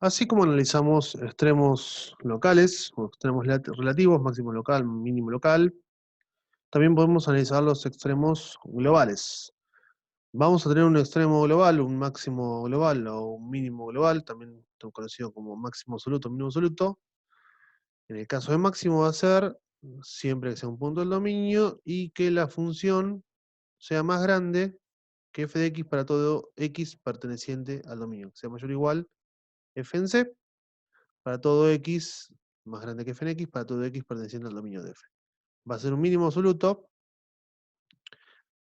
Así como analizamos extremos locales o extremos relativos, máximo local, mínimo local, también podemos analizar los extremos globales. Vamos a tener un extremo global, un máximo global o un mínimo global, también conocido como máximo absoluto, mínimo absoluto. En el caso de máximo va a ser siempre que sea un punto del dominio y que la función sea más grande que f de x para todo x perteneciente al dominio, que sea mayor o igual f en c para todo x más grande que f en x para todo x perteneciente al dominio de f. Va a ser un mínimo absoluto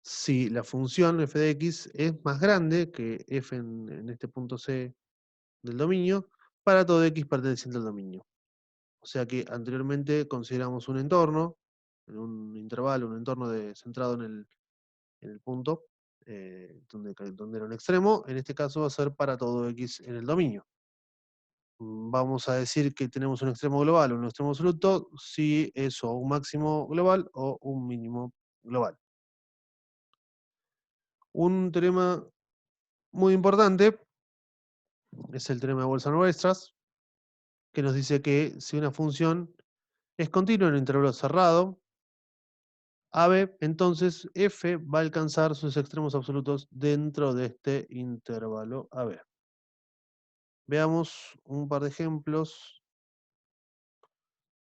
si la función f de x es más grande que f en este punto c del dominio para todo x perteneciente al dominio. O sea que anteriormente consideramos un entorno, en un intervalo, un entorno centrado en el punto, donde era un extremo. En este caso va a ser para todo x en el dominio. Vamos a decir que tenemos un extremo global o un extremo absoluto si es o un máximo global o un mínimo global. Un teorema muy importante es el teorema de Bolzano-Weierstrass, que nos dice que si una función es continua en un intervalo cerrado, AB, entonces f va a alcanzar sus extremos absolutos dentro de este intervalo AB. Veamos un par de ejemplos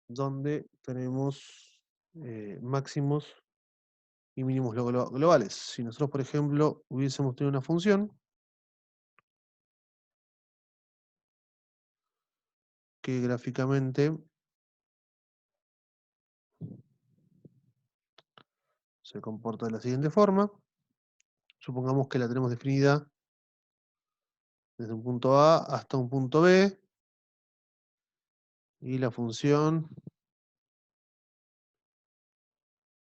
donde tenemos máximos y mínimos globales. Si nosotros, por ejemplo, hubiésemos tenido una función que gráficamente se comporta de la siguiente forma, supongamos que la tenemos definida desde un punto A hasta un punto B, y la función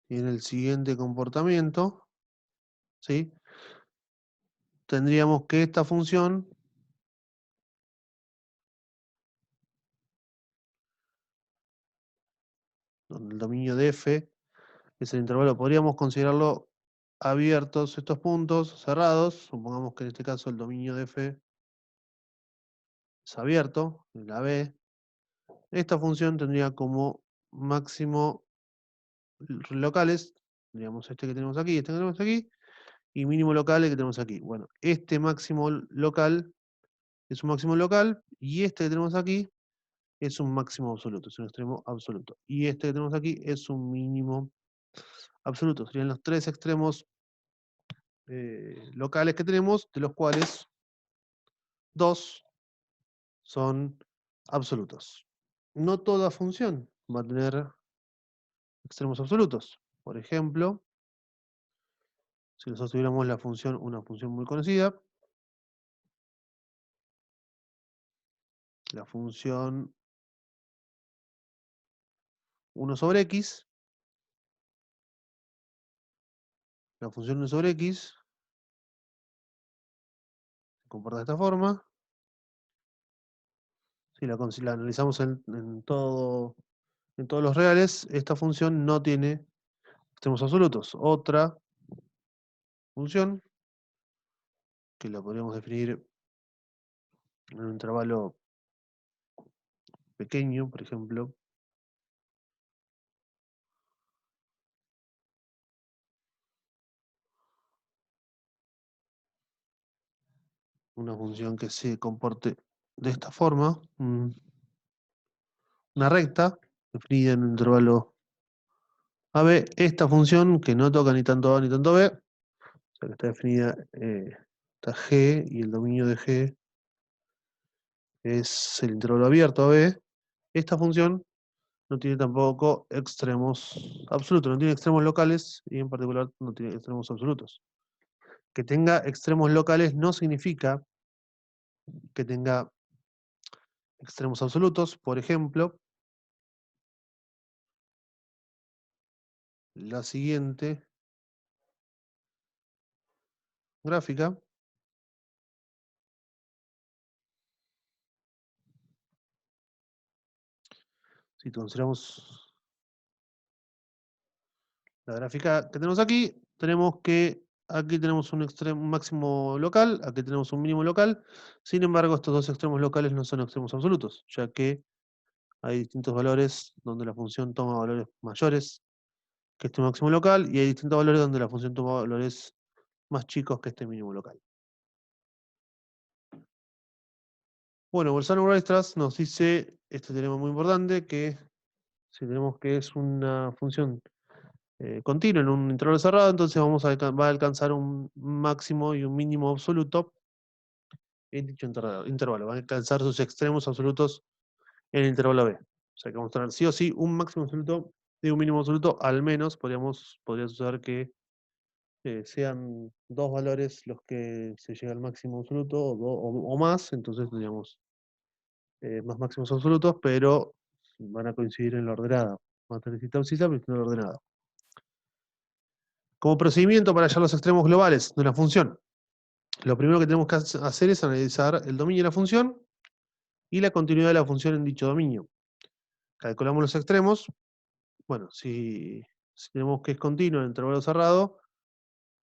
tiene el siguiente comportamiento, ¿sí? Tendríamos que esta función donde el dominio de f es el intervalo, podríamos considerarlo abiertos estos puntos, cerrados, supongamos que en este caso el dominio de f es abierto, en la B. Esta función tendría como máximo locales, digamos este que tenemos aquí, este que tenemos aquí, y mínimo local el que tenemos aquí. Bueno, este máximo local es un máximo local, y este que tenemos aquí es un máximo absoluto, es un extremo absoluto. Y este que tenemos aquí es un mínimo absoluto. Serían los tres extremos locales que tenemos, de los cuales dos son absolutos. No toda función va a tener extremos absolutos. Por ejemplo, si nosotros tuviéramos una función muy conocida, la función 1 sobre x, la función 1 sobre x se comporta de esta forma. Si la analizamos en todos los reales, esta función no tiene extremos absolutos. Otra función, que la podríamos definir en un intervalo pequeño, por ejemplo, una función que se comporte de esta forma, una recta definida en un intervalo AB. Esta función que no toca ni tanto A ni tanto B, o sea que está definida, está G, y el dominio de G es el intervalo abierto AB. Esta función no tiene tampoco extremos absolutos, no tiene extremos locales, y en particular no tiene extremos absolutos. Que tenga extremos locales no significa que tenga extremos absolutos. Por ejemplo, la siguiente gráfica, si consideramos la gráfica que tenemos aquí, tenemos que aquí tenemos un extremo un máximo local, aquí tenemos un mínimo local. Sin embargo, estos dos extremos locales no son extremos absolutos, ya que hay distintos valores donde la función toma valores mayores que este máximo local, y hay distintos valores donde la función toma valores más chicos que este mínimo local. Bueno, Bolzano-Weierstrass nos dice este teorema muy importante, que si tenemos que es una función continua en un intervalo cerrado, entonces va a alcanzar un máximo y un mínimo absoluto en dicho intervalo. Va a alcanzar sus extremos absolutos en el intervalo B. O sea que vamos a tener sí o sí un máximo absoluto y un mínimo absoluto, al menos podría suceder que sean dos valores los que se llega al máximo absoluto o más, entonces tendríamos más máximos absolutos, pero van a coincidir en la ordenada. Van a tener cita abscisa, pero en la ordenada. Como procedimiento para hallar los extremos globales de una función, lo primero que tenemos que hacer es analizar el dominio de la función y la continuidad de la función en dicho dominio. Calculamos los extremos. Bueno, si tenemos que es continuo en intervalo cerrado,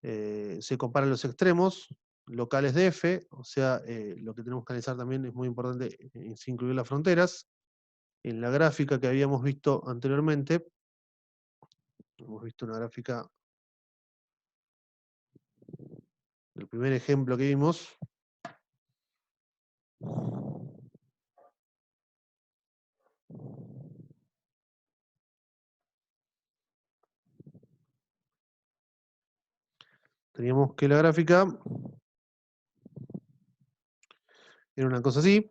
se comparan los extremos locales de f, o sea, lo que tenemos que analizar también es muy importante, es incluir las fronteras. En la gráfica que habíamos visto anteriormente, hemos visto una gráfica, el primer ejemplo que vimos, teníamos que la gráfica era una cosa así,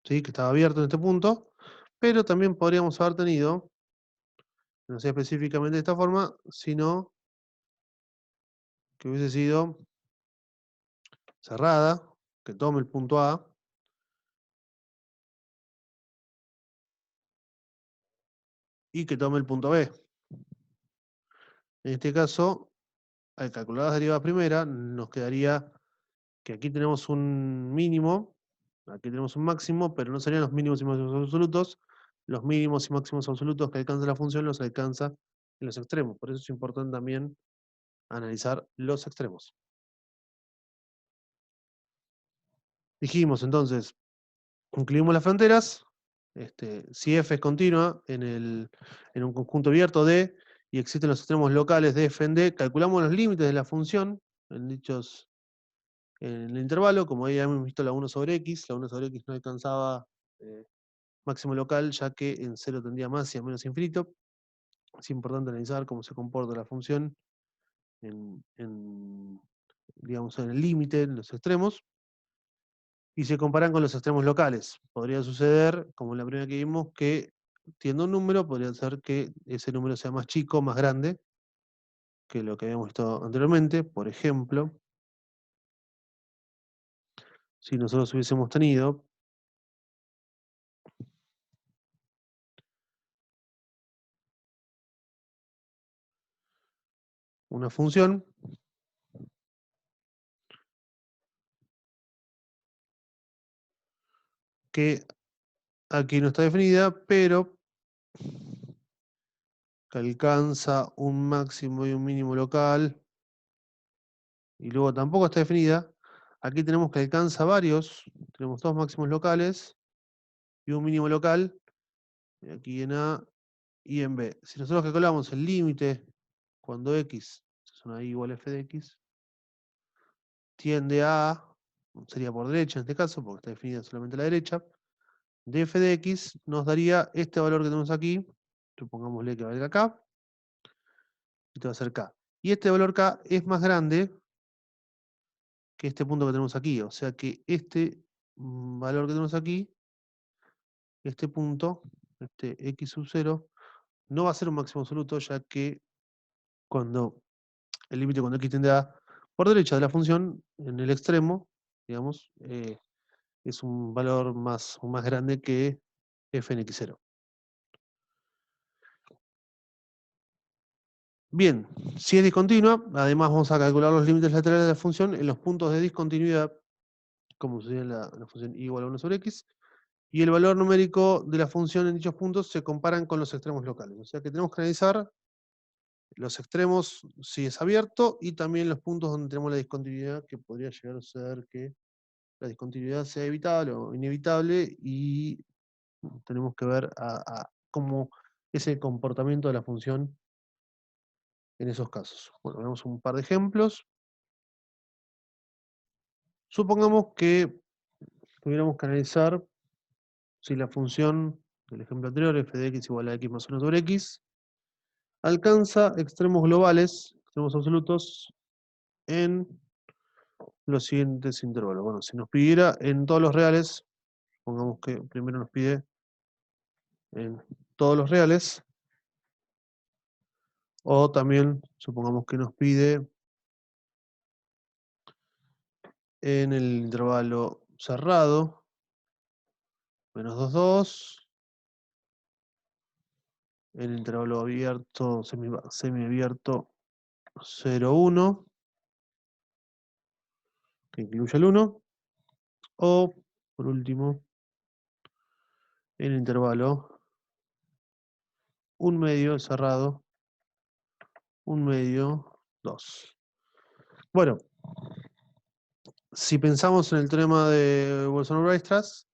¿sí? Que estaba abierto en este punto, pero también podríamos haber tenido, no sé específicamente de esta forma, sino que hubiese sido cerrada, que tome el punto A, y que tome el punto B. En este caso, al calcular las derivadas primeras, nos quedaría que aquí tenemos un mínimo, aquí tenemos un máximo, pero no serían los mínimos y máximos absolutos. Los mínimos y máximos absolutos que alcanza la función los alcanza en los extremos. Por eso es importante también analizar los extremos. Dijimos entonces, incluimos las fronteras. Si f es continua en un conjunto abierto D y existen los extremos locales de f en D, calculamos los límites de la función en el intervalo. Como ya hemos visto la 1 sobre x, la 1 sobre x no alcanzaba máximo local, ya que en 0 tendría más y a menos infinito. Es importante analizar cómo se comporta la función digamos, en el límite, en los extremos, y se comparan con los extremos locales. Podría suceder, como en la primera que vimos, que tiendo un número, podría ser que ese número sea más chico, más grande, que lo que habíamos visto anteriormente. Por ejemplo, si nosotros hubiésemos tenido una función que aquí no está definida, pero que alcanza un máximo y un mínimo local, y luego tampoco está definida. Aquí tenemos que alcanza varios, tenemos dos máximos locales y un mínimo local, aquí en A y en B. Si nosotros calculamos el límite cuando x es una y igual a f de x, tiende a, sería por derecha en este caso, porque está definida solamente la derecha, de f de x nos daría este valor que tenemos aquí, supongámosle que valga k, esto va a ser k. Y este valor k es más grande que este punto que tenemos aquí, o sea que este valor que tenemos aquí, este punto, este x sub 0, no va a ser un máximo absoluto, ya que cuando el límite cuando x tiende a por derecha de la función, en el extremo, digamos, es un valor más grande que f en x0. Bien, si es discontinua, además vamos a calcular los límites laterales de la función en los puntos de discontinuidad, como sucede en la función y igual a 1 sobre x, y el valor numérico de la función en dichos puntos se comparan con los extremos locales. O sea que tenemos que analizar los extremos si es abierto, y también los puntos donde tenemos la discontinuidad, que podría llegar a ser que la discontinuidad sea evitable o inevitable, y tenemos que ver cómo es el comportamiento de la función en esos casos. Bueno, vemos un par de ejemplos. Supongamos que tuviéramos que analizar si la función del ejemplo anterior, f de x igual a x más 1 sobre x, alcanza extremos globales, extremos absolutos, en los siguientes intervalos. Bueno, si nos pidiera en todos los reales, pongamos que primero nos pide en todos los reales, o también supongamos que nos pide en el intervalo cerrado, menos 2, 2, en el intervalo abierto, semiabierto, 0, 1, que incluye el 1, o por último, en el intervalo 1 medio cerrado, 1 medio, 2. Bueno, si pensamos en el teorema de Bolzano-Weierstrass,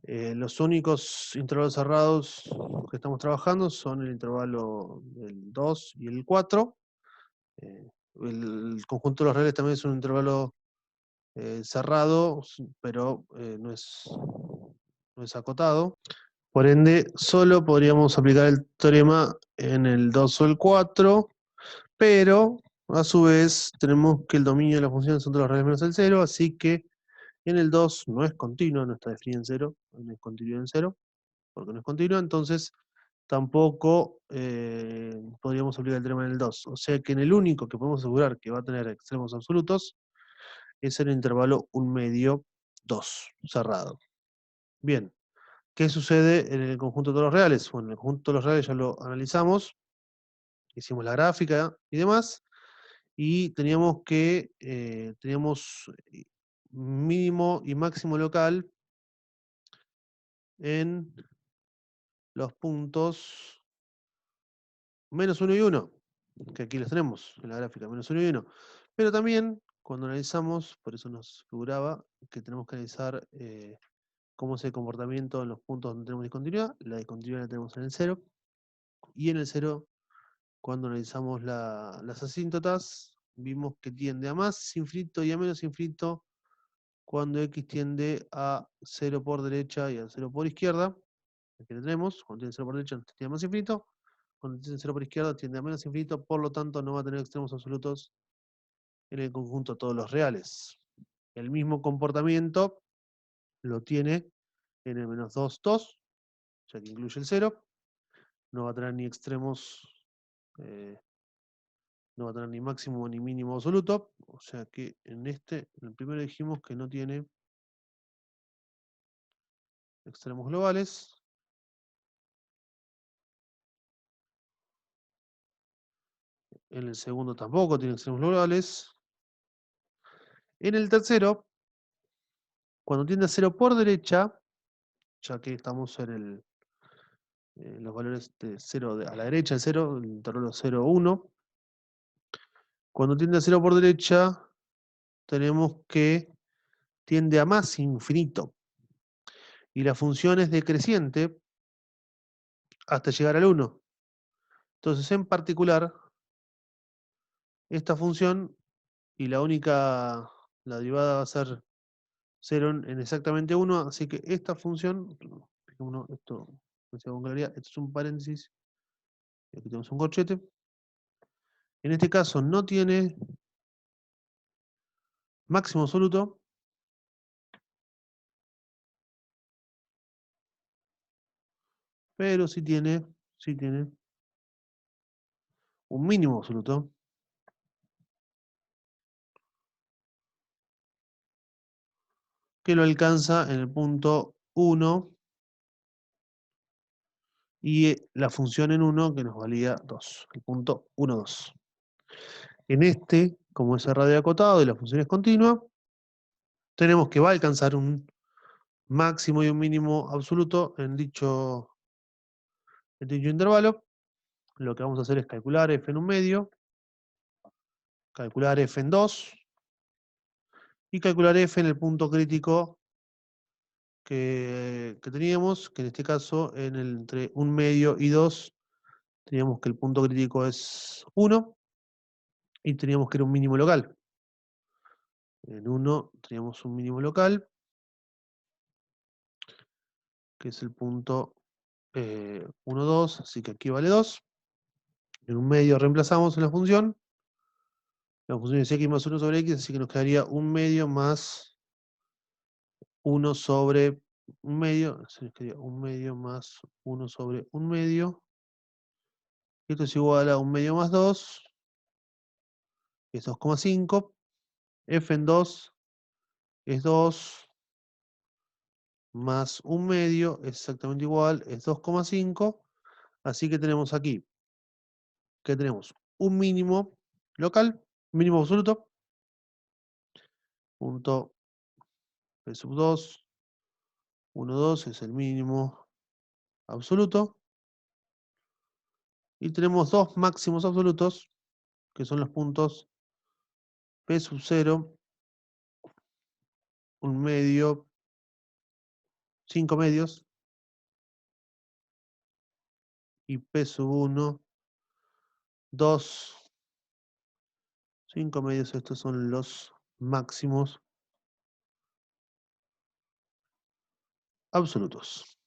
los únicos intervalos cerrados que estamos trabajando son el intervalo del 2 y el 4. El conjunto de los reales también es un intervalo cerrado, pero no es acotado. Por ende, solo podríamos aplicar el teorema en el 2 o el 4, pero a su vez tenemos que el dominio de la función son todos los reales menos el 0, así que en el 2 no es continuo, no está definida en 0, no es continuo en 0, porque no es continua, entonces tampoco podríamos aplicar el teorema en el 2. O sea que en el único que podemos asegurar que va a tener extremos absolutos es el intervalo 1 medio 2 cerrado. Bien, ¿qué sucede en el conjunto de todos los reales? Bueno, en el conjunto de los reales ya lo analizamos, hicimos la gráfica y demás, y teníamos mínimo y máximo local en los puntos menos 1 y 1, que aquí los tenemos en la gráfica, menos 1 y 1. Pero también, cuando analizamos, por eso nos figuraba que tenemos que analizar cómo es el comportamiento en los puntos donde tenemos discontinuidad. La discontinuidad la tenemos en el 0, y en el 0, cuando analizamos las asíntotas, vimos que tiende a más infinito y a menos infinito cuando x tiende a 0 por derecha y a 0 por izquierda. Aquí lo tenemos, cuando tiene 0 por derecha tiende a más infinito, cuando tiene 0 por izquierda tiende a menos infinito, por lo tanto no va a tener extremos absolutos en el conjunto de todos los reales. El mismo comportamiento lo tiene en el menos 2, 2, ya que incluye el 0, no va a tener ni extremos, no va a tener ni máximo ni mínimo absoluto, o sea que en el primero dijimos que no tiene extremos globales. En el segundo tampoco tiene extremos globales. En el tercero, cuando tiende a 0 por derecha, ya que estamos en los valores de 0 a la derecha del 0, el intervalo 0, 1, cuando tiende a 0 por derecha, tenemos que tiende a más infinito. Y la función es decreciente hasta llegar al 1. Entonces, en particular, esta función, y la derivada va a ser 0 en exactamente 1, así que esta función, esto con claridad, esto es un paréntesis, y aquí tenemos un corchete, en este caso no tiene máximo absoluto, pero sí tiene un mínimo absoluto, que lo alcanza en el punto 1, y la función en 1 que nos valía 2, el punto 1, 2. Como es el radio acotado y la función es continua, tenemos que va a alcanzar un máximo y un mínimo absoluto en dicho intervalo, lo que vamos a hacer es calcular f en un medio, calcular f en 2 y calcular f en el punto crítico que teníamos, que en este caso entre un medio y 2 teníamos que el punto crítico es 1 y teníamos que era un mínimo local. En 1 teníamos un mínimo local, que es el punto 1, 2, así que aquí vale 2. En un medio reemplazamos en la función es x más 1 sobre x, así que nos quedaría un medio más 1 sobre un medio, así nos quedaría un medio más 1 sobre un medio. Esto es igual a un medio más 2, que es 2,5. F en 2 es 2 más un medio, es exactamente igual, es 2,5. Así que tenemos aquí, que tenemos un mínimo local, mínimo absoluto, punto P sub 2, 1, 2 es el mínimo absoluto. Y tenemos dos máximos absolutos, que son los puntos P sub 0, un medio, 5 medios, y P sub 1, 2, 5 medios. Estos son los máximos absolutos.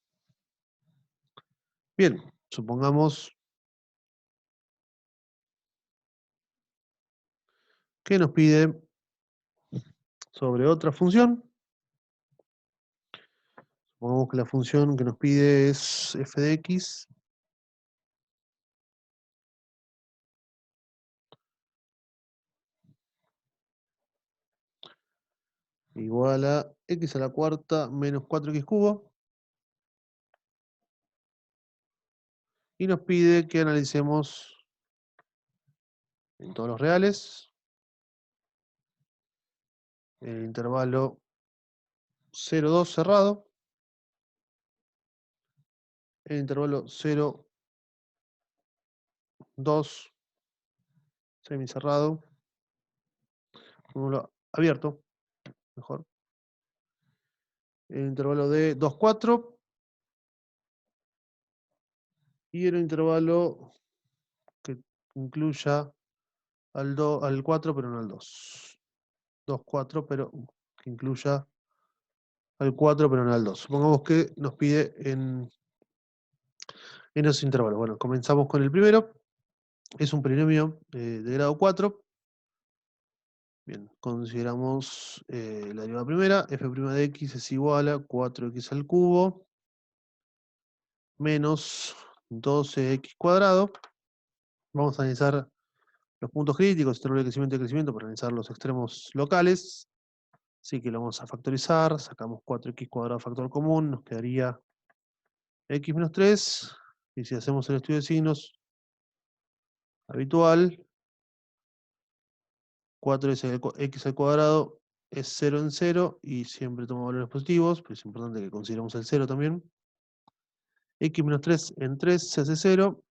Bien, supongamos que nos pide sobre otra función. Supongamos que la función que nos pide es f de x igual a x a la cuarta menos 4x cubo. Y nos pide que analicemos en todos los reales el intervalo 0, 2 cerrado, el intervalo 0, 2 semicerrado, abierto, mejor, el intervalo de 2, 4 y el intervalo que incluya al 4 pero no al 2. 2, 4 pero que incluya al 4 pero no al 2. Supongamos que nos pide en esos intervalos. Bueno, comenzamos con el primero. Es un polinomio de grado 4. Bien, consideramos la derivada primera. F' de x es igual a 4x al cubo menos 12x cuadrado. Vamos a analizar los puntos críticos, intervalo de crecimiento y crecimiento, para analizar los extremos locales. Así que lo vamos a factorizar. Sacamos 4x cuadrado factor común. Nos quedaría x menos 3. Y si hacemos el estudio de signos habitual, 4x al cuadrado es 0 en 0 y siempre toma valores positivos, pero es importante que consideremos el 0 también. X menos 3 en 3 se hace 0.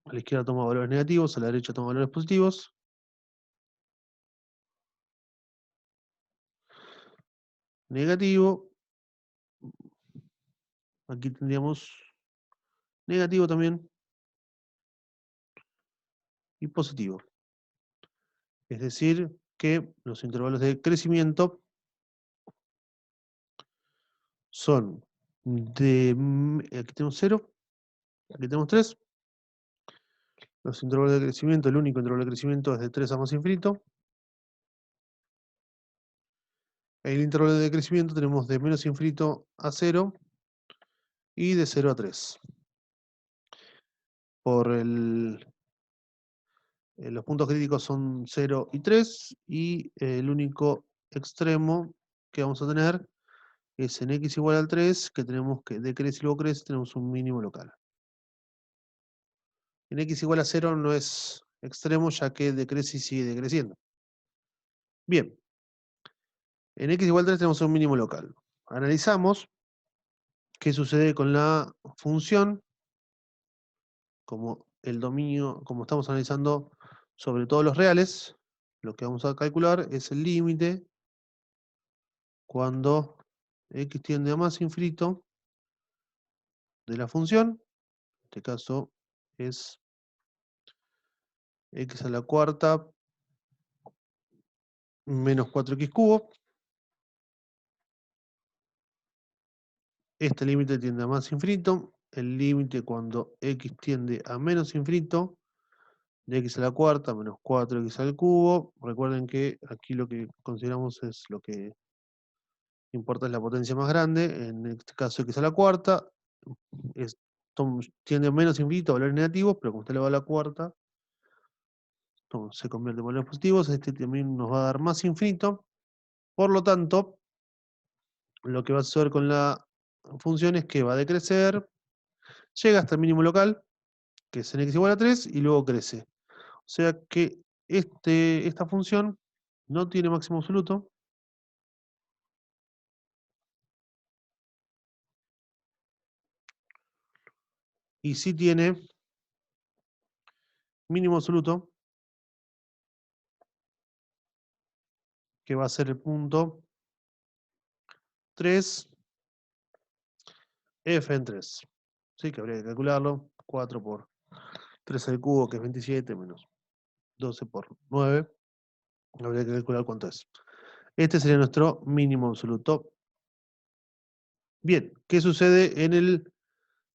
A la izquierda toma valores negativos, a la derecha toma valores positivos. Negativo. Aquí tendríamos negativo también. Y positivo. Es decir, que los intervalos de crecimiento son aquí tenemos 0, aquí tenemos 3. Los intervalos de crecimiento, el único intervalo de crecimiento es de 3 a más infinito. El intervalo de crecimiento tenemos de menos infinito a 0 y de 0 a 3. Los puntos críticos son 0 y 3 y el único extremo que vamos a tener es en x igual al 3, que tenemos que decrece y luego crece, tenemos un mínimo local. En x igual a 0 no es extremo, ya que decrece y sigue decreciendo. Bien, en x igual a 3 tenemos un mínimo local. Analizamos qué sucede con la función, como el dominio, como estamos analizando sobre todos los reales, lo que vamos a calcular es el límite cuando x tiende a más infinito de la función, en este caso es x a la cuarta menos 4x cubo. Este límite tiende a más infinito. El límite cuando x tiende a menos infinito de x a la cuarta menos 4x al cubo. Recuerden que aquí lo que consideramos es lo que importa es la potencia más grande. En este caso x a la cuarta tiende a menos infinito a valores negativos, pero como está elevado a la cuarta, se convierte en valores positivos. Este también nos va a dar más infinito. Por lo tanto, lo que va a suceder con la función es que va a decrecer, llega hasta el mínimo local, que es en x igual a 3, y luego crece. O sea que esta función no tiene máximo absoluto, y sí tiene mínimo absoluto, que va a ser el punto 3, f en 3. Sí, que habría que calcularlo. 4 por 3 al cubo, que es 27, menos 12 por 9. Habría que calcular cuánto es. Este sería nuestro mínimo absoluto. Bien, ¿qué sucede en el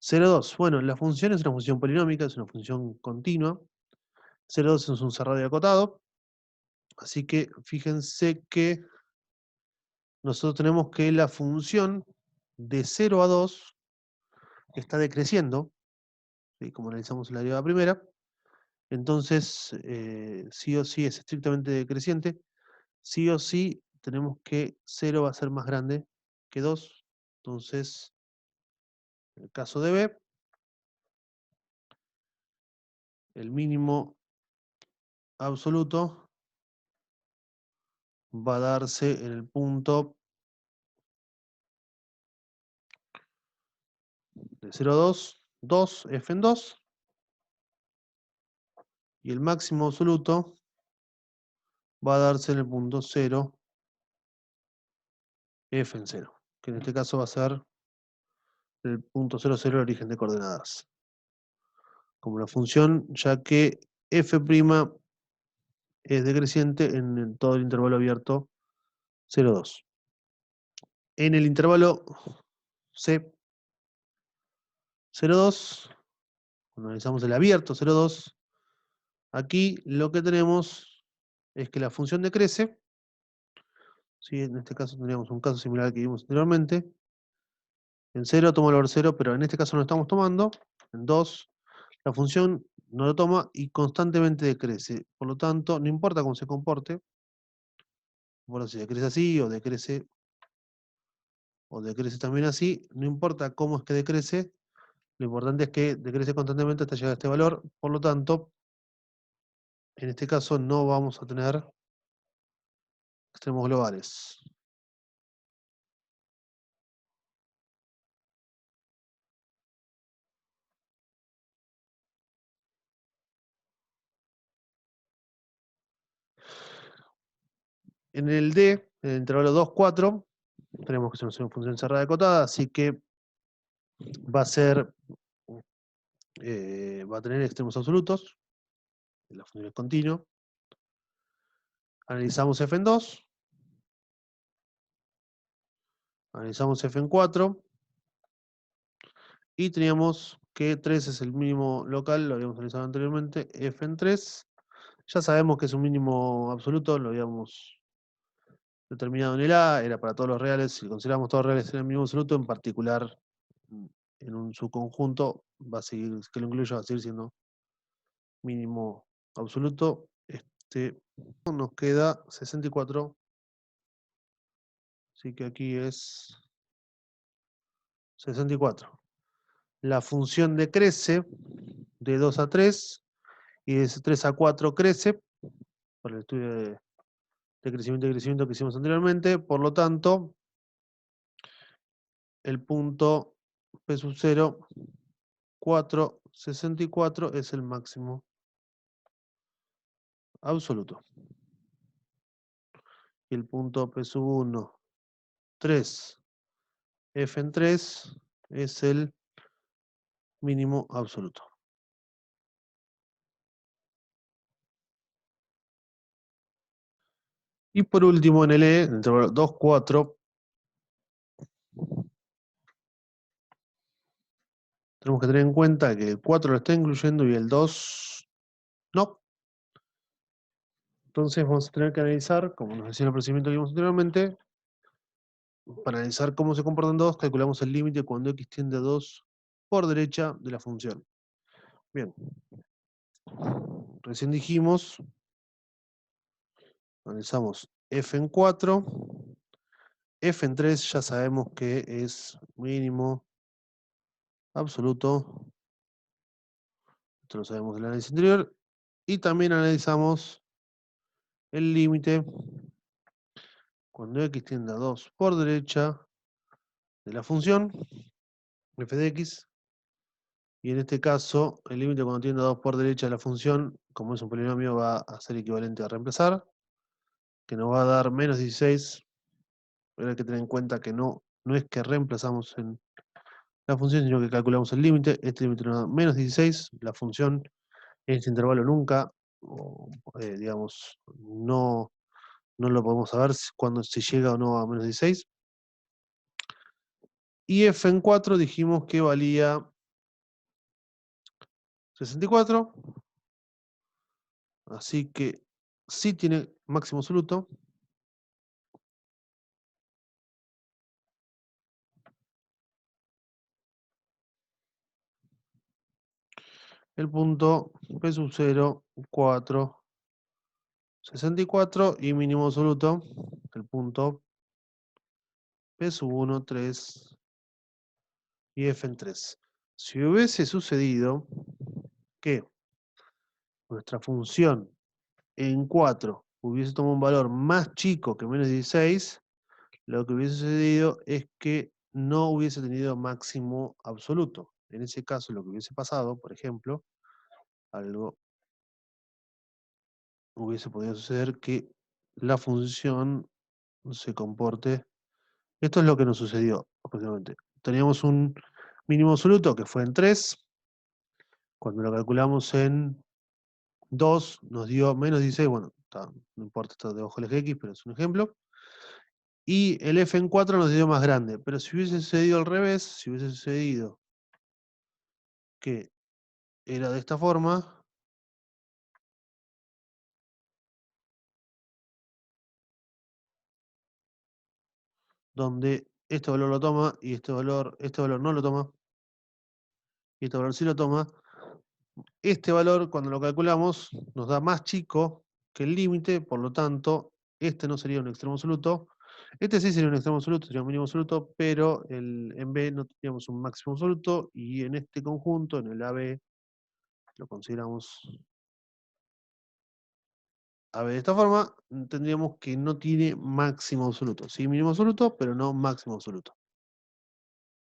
0,2? Bueno, la función es una función polinómica, es una función continua. 0,2 es un cerrado y acotado. Así que fíjense que nosotros tenemos que la función de 0 a 2 está decreciendo, ¿sí? Como analizamos en la derivada primera. Entonces, sí o sí es estrictamente decreciente. Sí o sí tenemos que 0 va a ser más grande que 2. Entonces, en el caso de B, el mínimo absoluto va a darse en el punto de 0 a 2, 2, f en 2, y el máximo absoluto va a darse en el punto 0, f en 0, que en este caso va a ser el punto 0, 0, el origen de coordenadas. Como la función, ya que f' es decreciente en todo el intervalo abierto 0, 2. En el intervalo C, 0, 2, cuando analizamos el abierto 0, 2, aquí lo que tenemos es que la función decrece. ¿Sí? En este caso tendríamos un caso similar al que vimos anteriormente. En 0 toma el valor 0, pero en este caso no lo estamos tomando. En 2, la función no lo toma y constantemente decrece. Por lo tanto, no importa cómo se comporte, bueno, si decrece así o decrece también así, no importa cómo es que decrece, lo importante es que decrece constantemente hasta llegar a este valor. Por lo tanto, en este caso no vamos a tener extremos globales. En el D, en el intervalo 2, 4, tenemos que ser una función cerrada acotada, así que va a ser, va a tener extremos absolutos. La función es continua. Analizamos f en 2, analizamos f en 4, y teníamos que 3 es el mínimo local, lo habíamos analizado anteriormente, f en 3. Ya sabemos que es un mínimo absoluto, lo habíamos determinado en el A, era para todos los reales. Si consideramos todos los reales en el mínimo absoluto, en particular en un subconjunto, va a seguir, que lo incluya, va a seguir siendo mínimo absoluto. Nos queda 64, así que aquí es 64. La función decrece de 2 a 3 y de 3 a 4 crece, por el estudio de crecimiento y crecimiento que hicimos anteriormente. Por lo tanto, el punto P sub 0, 4, 64 es el máximo absoluto. Y el punto P sub 1, 3, F en 3 es el mínimo absoluto. Y por último, en el E, en el intervalo 2, 4, tenemos que tener en cuenta que el 4 lo está incluyendo y el 2 no. Entonces vamos a tener que analizar, como nos decía en el procedimiento que vimos anteriormente, para analizar cómo se comportan dos, calculamos el límite cuando x tiende a 2 por derecha de la función. Bien, recién dijimos, analizamos f en 4, f en 3 ya sabemos que es mínimo absoluto, esto lo sabemos del análisis anterior, y también analizamos el límite cuando x tiende a 2 por derecha de la función f de x, y en este caso el límite cuando tiende a 2 por derecha de la función, como es un polinomio, va a ser equivalente a reemplazar, que nos va a dar menos 16, pero hay que tener en cuenta que no es que reemplazamos en la función, sino que calculamos el límite, este límite nos da menos 16, la función en este intervalo nunca, digamos, no lo podemos saber cuando si llega o no a menos 16. Y f en 4 dijimos que valía 64, así que sí tiene máximo absoluto. El punto P sub 0, 4, 64 y mínimo absoluto, el punto P sub 1, 3 y F en 3. Si hubiese sucedido que nuestra función en 4 hubiese tomado un valor más chico que menos 16, lo que hubiese sucedido es que no hubiese tenido máximo absoluto. En ese caso, lo que hubiese pasado, por ejemplo, algo hubiese podido suceder que la función se comporte. Esto es lo que nos sucedió aproximadamente. Teníamos un mínimo absoluto que fue en 3. Cuando lo calculamos en 2 nos dio menos 16. Bueno, no importa, está debajo del eje X, pero es un ejemplo. Y el f en 4 nos dio más grande. Pero si hubiese sucedido al revés, si hubiese sucedido que era de esta forma, donde este valor lo toma y este valor no lo toma, y este valor sí lo toma, este valor cuando lo calculamos nos da más chico que el límite, por lo tanto, este no sería un extremo absoluto. Este sí sería un extremo absoluto, sería un mínimo absoluto, pero en B no tendríamos un máximo absoluto, y en este conjunto, en el AB, lo consideramos AB de esta forma, tendríamos que no tiene máximo absoluto. Sí, mínimo absoluto, pero no máximo absoluto.